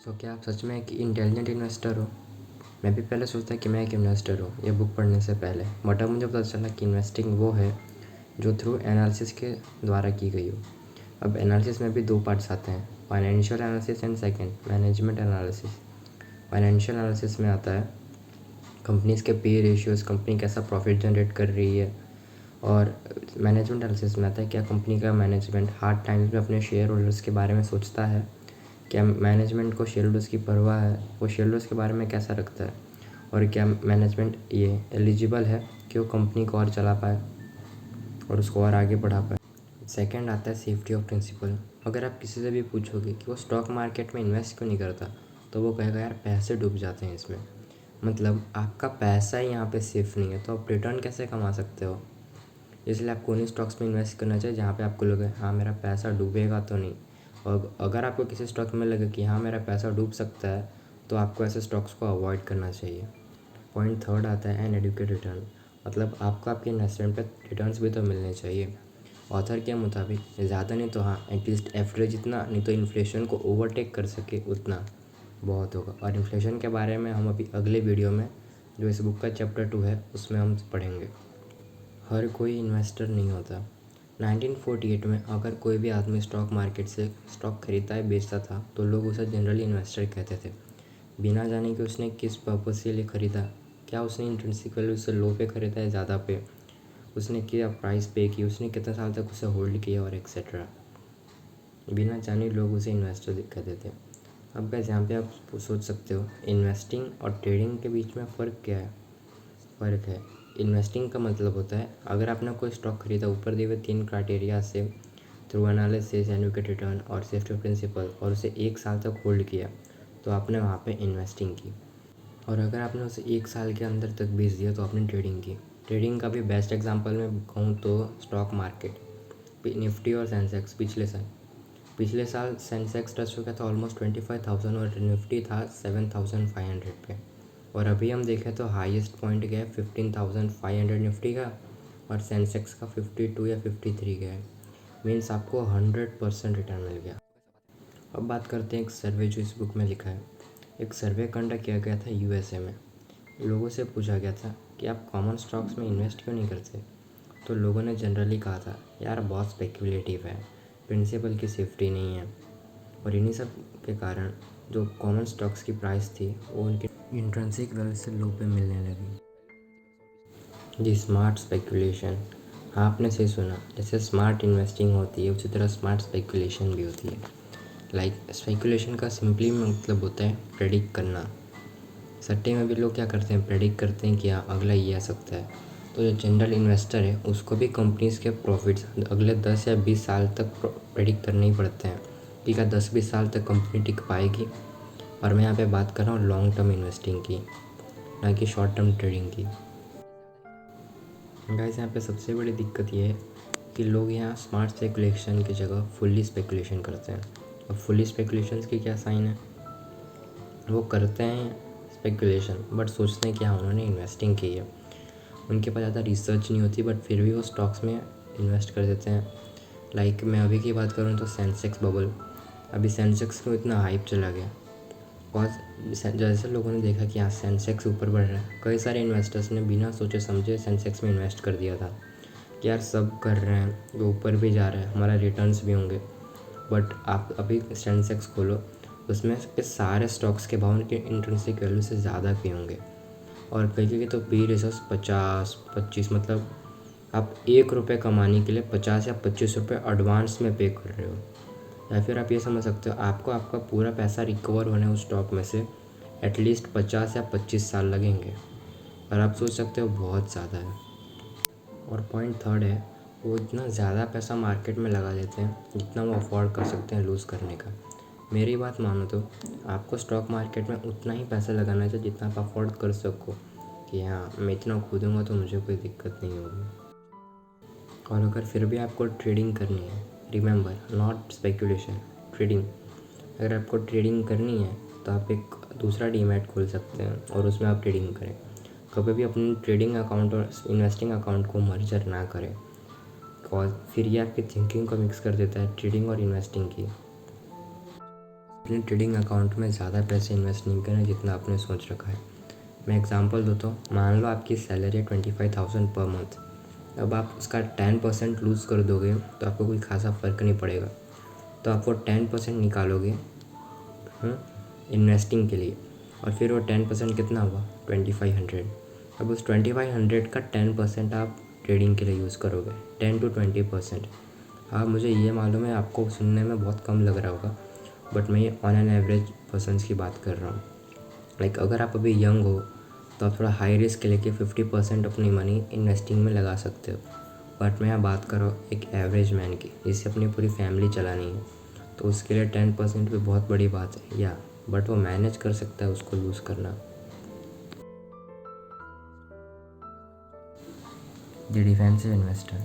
क्या आप सच में एक इंटेलिजेंट इन्वेस्टर हो? मैं भी पहले सोचता कि मैं एक इन्वेस्टर हूँ ये बुक पढ़ने से पहले, बट अब मुझे पता चला कि इन्वेस्टिंग वो है जो थ्रू एनालिसिस के द्वारा की गई हो। अब एनालिसिस में भी दो पार्ट्स आते हैं, financial analysis and second management analysis. Financial analysis में आता है कंपनीज़ के पे रेशियोज़, कंपनी कैसा प्रॉफिट जनरेट कर रही है। और मैनेजमेंट एनालिसिस में आता है क्या कंपनी का मैनेजमेंट हार्ड टाइम्स में अपने शेयर होल्डर्स के बारे में सोचता है, क्या मैनेजमेंट को शेयर होल्डर्स की परवाह है, वो शेयर होल्डर्स के बारे में कैसा रखता है, और क्या मैनेजमेंट ये एलिजिबल है कि वो कंपनी को और चला पाए और उसको और आगे बढ़ा पाए। सेकंड आता है सेफ्टी ऑफ प्रिंसिपल। अगर आप किसी से भी पूछोगे कि वो स्टॉक मार्केट में इन्वेस्ट क्यों नहीं करता, तो वो कहेगा यार पैसे डूब जाते हैं इसमें। मतलब आपका पैसा ही यहाँ पे सेफ़ नहीं है, तो आप रिटर्न कैसे कमा सकते हो? इसलिए आपको उन्हीं स्टॉक्स में इन्वेस्ट करना चाहिए जहाँ पे आपको लगे हाँ मेरा पैसा डूबेगा तो नहीं। और अगर आपको किसी स्टॉक में लगे कि हाँ मेरा पैसा डूब सकता है, तो आपको ऐसे स्टॉक्स को अवॉइड करना चाहिए। पॉइंट थर्ड आता है एन एडुकेट रिटर्न। मतलब आपको आपके इन्वेस्टमेंट पे रिटर्न्स भी तो मिलने चाहिए। ऑथर के मुताबिक ज़्यादा नहीं तो हाँ एटलीस्ट एवरेज जितना, नहीं तो इन्फ्लेशन को ओवरटेक कर सके उतना बहुत होगा। और इन्फ्लेशन के बारे में हम अभी अगले वीडियो में, जो इस बुक का चैप्टर 2 है, उसमें हम पढ़ेंगे। हर कोई इन्वेस्टर नहीं होता। 1948 में अगर कोई भी आदमी स्टॉक मार्केट से स्टॉक खरीदता या बेचता था तो लोग उसे जनरली इन्वेस्टर कहते थे, बिना जाने कि उसने किस पर्पज़ के लिए ख़रीदा। क्या उसने इंट्रिंसिक वैल्यू से लो पे ख़रीदा या ज़्यादा पे, उसने क्या प्राइस पे की, उसने कितने साल तक उसे होल्ड किया और एक्सेट्रा। बिना जाने लोग उसे इन्वेस्टर कहते थे। अब गाइस यहाँ पे आप सोच सकते हो इन्वेस्टिंग और ट्रेडिंग के बीच में फ़र्क क्या है। फ़र्क है, इन्वेस्टिंग का मतलब होता है अगर आपने कोई स्टॉक खरीदा ऊपर दिए हुए 3 क्राइटेरिया से, थ्रू एनालिसिस, एडुकेट रिटर्न और सेफ्टी प्रिंसिपल, और उसे 1 साल तक होल्ड किया, तो आपने वहाँ पे इन्वेस्टिंग की। और अगर आपने उसे 1 साल के अंदर तक बेच दिया तो आपने ट्रेडिंग की। ट्रेडिंग का भी बेस्ट एग्जांपल मैं कहूँ तो स्टॉक मार्केट, निफ्टी और सेंसेक्स। पिछले साल सेंसेक्स टच हो गया था ऑलमोस्ट 25,000 और निफ्टी था 7,500 पे। और अभी हम देखें तो हाईएस्ट पॉइंट गया है 15,500 निफ्टी का, और सेंसेक्स का 52 या 53 गया है। मीन्स आपको 100% रिटर्न मिल गया। अब बात करते हैं एक सर्वे जो इस बुक में लिखा है। एक सर्वे कंडक्ट किया गया था यूएसए में। लोगों से पूछा गया था कि आप कॉमन स्टॉक्स में इन्वेस्ट क्यों नहीं करते। तो लोगों ने जनरली कहा था यार बहुत स्पेक्युलेटिव है, प्रिंसिपल की सेफ्टी नहीं है। और इन्हीं सब के कारण जो कॉमन स्टॉक्स की प्राइस थी वो उनके इंट्रिंसिक वैल्यू से लो पे मिलने लगी। जी, स्मार्ट स्पेकुलेशन। हाँ, आपने सही सुना। जैसे स्मार्ट इन्वेस्टिंग होती है उसी तरह स्मार्ट स्पेकुलेशन भी होती है। स्पेकुलेशन का सिंपली मतलब होता है प्रेडिक्ट करना। सट्टे में भी लोग क्या करते हैं, प्रेडिक्ट करते हैं कि हाँ अगला ये आ सकता है। तो जो जनरल इन्वेस्टर है उसको भी कंपनीज़ के प्रॉफिट्स अगले 10 या 20 साल तक प्रेडिक्ट करने ही पड़ते हैं कि क्या 10-20 साल तक कंपनी टिक पाएगी। और मैं यहाँ पे बात कर रहा हूँ लॉन्ग टर्म इन्वेस्टिंग की, ना कि शॉर्ट टर्म ट्रेडिंग की। गाइस यहाँ पे सबसे बड़ी दिक्कत ये है कि लोग यहाँ स्मार्ट स्पेकुलेशन की जगह फुल्ली स्पेकुलेशन करते हैं। अब फुल्ली स्पेकुलेशन की क्या साइन है, वो करते हैं स्पेकुलेशन बट सोचते हैं कि हाँ उन्होंने इन्वेस्टिंग की है। उनके पास ज़्यादा रिसर्च नहीं होती बट फिर भी वो स्टॉक्स में इन्वेस्ट कर देते हैं। मैं अभी की बात करूँ तो सेंसेक्स बबल, अभी सेंसेक्स को इतना हाइप चला गया और जैसे लोगों ने देखा कि हाँ सेंसेक्स ऊपर बढ़ रहा है, कई सारे इन्वेस्टर्स ने बिना सोचे समझे सेंसेक्स में इन्वेस्ट कर दिया था कि यार सब कर रहे हैं, वो ऊपर भी जा रहा है, हमारा रिटर्न्स भी होंगे। बट आप अभी सेंसेक्स खोलो, उसमें के सारे स्टॉक्स के भाव उनके इंट्रिंसिक वैल्यू से ज़्यादा पे होंगे। और कई तो पी रेशोस 50-25, मतलब आप 1 रुपये कमाने के लिए 50 या 25 रुपये एडवांस में पे कर रहे हो। या फिर आप ये समझ सकते हो आपको आपका पूरा पैसा रिकवर होने उस स्टॉक में से एटलीस्ट 50 या 25 साल लगेंगे। और आप सोच सकते हो बहुत ज़्यादा है। और पॉइंट थर्ड है, वो इतना ज़्यादा पैसा मार्केट में लगा देते हैं जितना वो अफोर्ड कर सकते हैं लूज़ करने का। मेरी बात मानो तो आपको स्टॉक मार्केट में उतना ही पैसा लगाना चाहिए जितना आप अफोर्ड कर सको कि हाँ मैं इतना कूदूँगा तो मुझे कोई दिक्कत नहीं होगी। और अगर फिर भी आपको ट्रेडिंग करनी है, रिमेंबर नॉट स्पेकुलेशन, ट्रेडिंग। अगर आपको ट्रेडिंग करनी है तो आप एक दूसरा डीमैट खोल सकते हैं और उसमें आप ट्रेडिंग करें। कभी भी अपने ट्रेडिंग अकाउंट और इन्वेस्टिंग अकाउंट को मर्जर ना करें, बिकॉज फिर ये आपकी थिंकिंग को मिक्स कर देता है ट्रेडिंग और इन्वेस्टिंग की। अपने ट्रेडिंग अकाउंट में ज़्यादा पैसे इन्वेस्ट नहीं करना जितना आपने सोच रखा है। मैं एग्जांपल दूँ तो मान लो आपकी सैलरी है 25,000 पर मंथ। अब आप उसका 10% लूज़ कर दोगे तो आपको कोई खासा फ़र्क नहीं पड़ेगा। तो आप वो 10% निकालोगे इन्वेस्टिंग के लिए, और फिर वो 10% कितना हुआ 2500। अब उस 2500 का 10% आप ट्रेडिंग के लिए यूज़ करोगे, 10 to 20%। हाँ, मुझे ये मालूम है आपको सुनने में बहुत कम लग रहा होगा, बट मैं ये ऑन एन एवरेज पर्सनस की बात कर रहा हूँ। लाइक अगर आप अभी यंग हो तो आप थोड़ा हाई रिस्क लेके 50% अपनी मनी इन्वेस्टिंग में लगा सकते हो। बट मैं यहाँ बात कर रहा हूँ एक एवरेज मैन की, जिसे अपनी पूरी फैमिली चलानी है, तो उसके लिए 10% भी बहुत बड़ी बात है या, बट वो मैनेज कर सकता है उसको लूज़ करना। द डिफेंसिव इन्वेस्टर,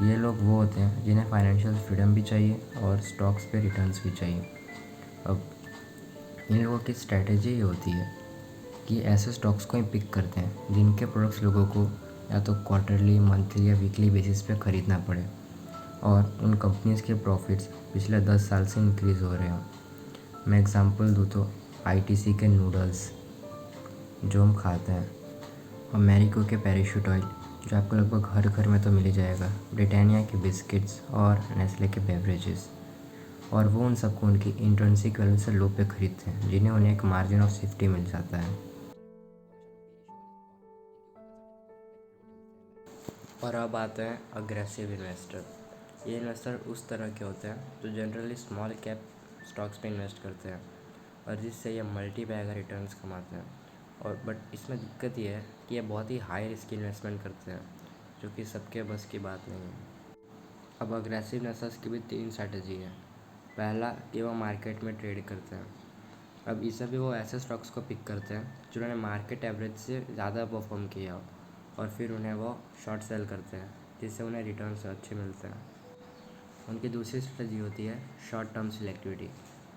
ये लोग वो होते हैं जिन्हें फाइनेंशियल फ्रीडम भी चाहिए और स्टॉक्स पे रिटर्न्स भी चाहिए। अब इन लोगों की स्ट्रैटेजी ये होती है कि ऐसे स्टॉक्स को ही पिक करते हैं जिनके प्रोडक्ट्स लोगों को या तो क्वार्टरली, मंथली या वीकली बेसिस पे ख़रीदना पड़े, और उन कंपनीज़ के प्रॉफिट्स पिछले 10 साल से इंक्रीज़ हो रहे हों। मैं एग्जांपल दूँ तो आईटीसी के नूडल्स जो हम खाते हैं, और मैरिको के पैराशूट ऑयल जो आपको लगभग हर घर में तो मिल ही जाएगा, ब्रिटानिया के बिस्किट्स और नेस्ले के बेवरेजेस। और वो उन सबको उनकी इंट्रिंसिक वैल्यू से लो पे खरीदते हैं, जिन्हें उन्हें एक मार्जिन ऑफ सेफ्टी मिल जाता है। और अब आते हैं अग्रेसिव इन्वेस्टर। ये इन्वेस्टर उस तरह के होते हैं जो जनरली स्मॉल कैप स्टॉक्स पे इन्वेस्ट करते हैं, और जिससे ये मल्टी बैगर रिटर्न्स कमाते हैं। और बट इसमें दिक्कत ये है कि ये बहुत ही हाई रिस्क इन्वेस्टमेंट करते हैं, जो कि सबके बस की बात नहीं है। अब अग्रेसिव इन्वेस्टर्स की भी 3 स्ट्रैटेजी है। पहला कि वो मार्केट में ट्रेड करते हैं। अब इसमें भी वो ऐसे स्टॉक्स को पिक करते हैं जिन्होंने मार्केट एवरेज से ज़्यादा परफॉर्म किया हो, और फिर उन्हें वो शॉर्ट सेल करते हैं, जिससे उन्हें रिटर्न्स अच्छे मिलते हैं। उनकी दूसरी स्ट्रेटजी होती है शॉर्ट टर्म सिलेक्टिविटी।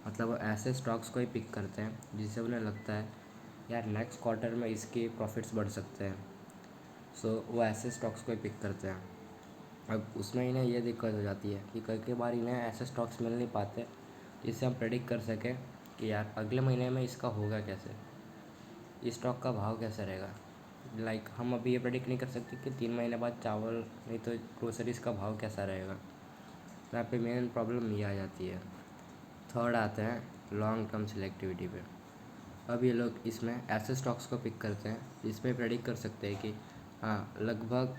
मतलब वो ऐसे स्टॉक्स को ही पिक करते हैं जिससे उन्हें लगता है यार नेक्स्ट क्वार्टर में इसके प्रॉफिट्स बढ़ सकते हैं, सो वो ऐसे स्टॉक्स को ही पिक करते हैं। अब उसमें इन्हें ये दिक्कत हो जाती है कि कई बार इन्हें ऐसे स्टॉक्स मिल नहीं पाते जिससे हम प्रेडिक्ट कर सकें कि यार अगले महीने में इसका होगा कैसे, इस स्टॉक का भाव कैसा रहेगा। लाइक हम अभी ये प्रेडिक्ट नहीं कर सकते कि 3 महीने बाद चावल नहीं तो ग्रोसरीज़ का भाव कैसा रहेगा। तो यहाँ पे मेन प्रॉब्लम ये आ जाती है। थर्ड आते हैं लॉन्ग टर्म सिलेक्टिविटी पे। अब ये लोग इसमें ऐसे स्टॉक्स को पिक करते हैं जिसमें प्रेडिक्ट कर सकते हैं कि हाँ लगभग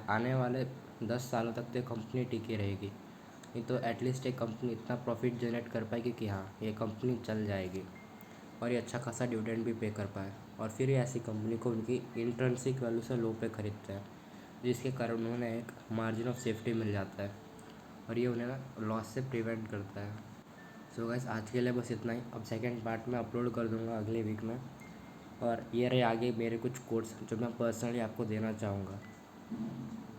आने वाले 10 सालों तक तो कंपनी टिकी रहेगी, नहीं तो एटलीस्ट एक कंपनी इतना प्रॉफिट जनरेट कर पाएगी कि हाँ ये कंपनी चल जाएगी, और ये अच्छा खासा डिविडेंड भी पे कर पाए। और फिर ये ऐसी कंपनी को उनकी इंट्रिंसिक वैल्यू से लो पे खरीदते हैं, जिसके कारण उन्हें एक मार्जिन ऑफ सेफ्टी मिल जाता है, और ये उन्हें ना लॉस से प्रिवेंट करता है। सो गाइस, आज के लिए बस इतना ही। अब सेकेंड पार्ट में अपलोड कर दूंगा अगले वीक में। और ये रहे आगे मेरे कुछ कोट्स जो मैं पर्सनली आपको देना चाहूँगा,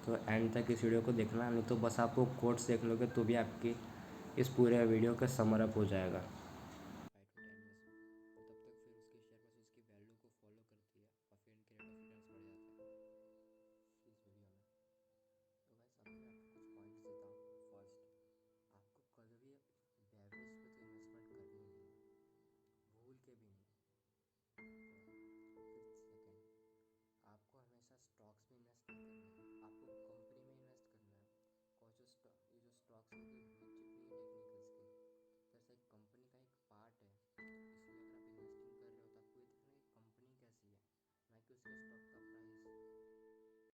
तो एंड तक इस वीडियो को देखना, नहीं तो बस आप वो कोट्स देख लोगे तो भी आपकी इस पूरे वीडियो का समर अप हो जाएगा। 5 to 10 years में, तब तक फिर उसकी शेयर प्राइस उसकी वैल्यू को फॉलो करती है, और फिर इनके रेट ऑफ रिटर्न्स बढ़ जाते हैं इस वीडियो में। तो गाइस, अभी मैं आपको कुछ पॉइंट्स देता हूँ। फर्स्ट, आपको कभी भी बेवरेज पे तो इन्वेस्टमेंट करनी ही नहीं है, भूल के भी नहीं। फिर सेकंड, आपको हमेशा स्टॉक्स में इन्वेस्ट नहीं करना है, आपको कंपनी में इन्वेस्ट करना है। कौन जो ये जो स्टॉक्स की